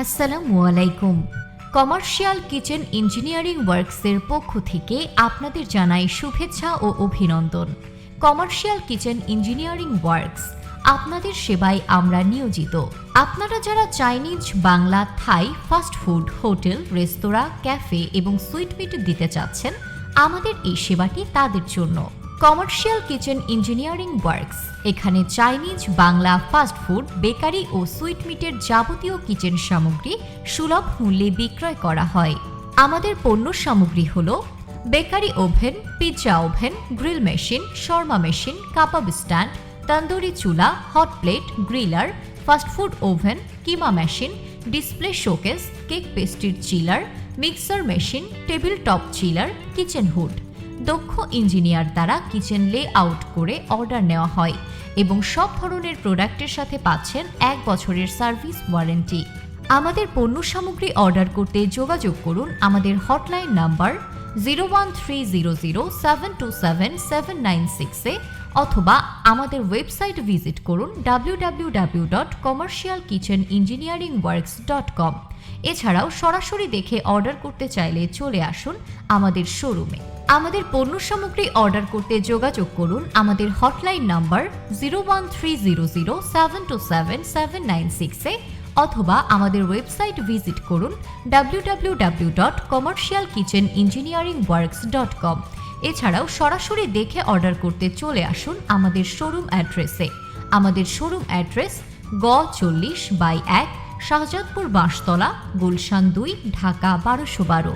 আসসালামু আলাইকুম। Commercial kitchen engineering ওয়ার্কসের পক্ষ থেকে আপনাদের জানাই শুভেচ্ছা ও অভিনন্দন। কমার্শিয়াল কিচেন ইঞ্জিনিয়ারিং ওয়ার্কস, আপনাদের সেবায় আমরা নিয়োজিত। আপনারা যারা Chinese, Bangla, Thai, fast food, hotel, restaurant, cafe এবং সুইট মিট দিতে চাচ্ছেন, আমাদের এই সেবাটি তাদের জন্য। কমার্শিয়াল কিচেন ইঞ্জিনিয়ারিং ওয়ার্কস, এখানে Chinese, Bangla, fast food, bakery ও সুইট মিটের যাবতীয় কিচেন সামগ্রী সুলভ মূল্যে বিক্রয় করা হয়। আমাদের পণ্য সামগ্রী হল bakery oven, pizza oven, grill machine, shawarma machine, কাবাব স্ট্যান্ড, তন্দুরি চুলা, hot plate, griller, fast food oven, কিমা মেশিন, ডিসপ্লে শোকেস, কেক পেস্ট্রির chiller, mixer machine, table top chiller, kitchen hood. দক্ষ ইঞ্জিনিয়ার দ্বারা কিচেন লে আউট করে অর্ডার নেওয়া হয় এবং সব ধরনের প্রোডাক্টের সাথে পাচ্ছেন 1 বছরের সার্ভিস ওয়ারেন্টি। আমাদের পণ্য সামগ্রী অর্ডার করতে যোগাযোগ করুন আমাদের হটলাইন নাম্বার 01300727796 অথবা আমাদের ওয়েবসাইট ভিজিট করুন www.commercialkitchenengineeringworks.com। এছাড়াও সরাসরি দেখে অর্ডার করতে চাইলে চলে আসুন আমাদের শোরুমে। আমাদের পণ্য সামগ্রী অর্ডার করতে যোগাযোগ করুন আমাদের হটলাইন নাম্বার 01300727796 অথবা আমাদের ওয়েবসাইট ভিজিট করুন www.commercialkitchenengineeringworks.com। এছাড়াও সরাসরি দেখে অর্ডার করতে চলে আসুন আমাদের শোরুম অ্যাড্রেসে। আমাদের শোরুম অ্যাড্রেস গ 40/1, শাহজাদপুর বাঁশতলা, গুলশান 2, ঢাকা 1212।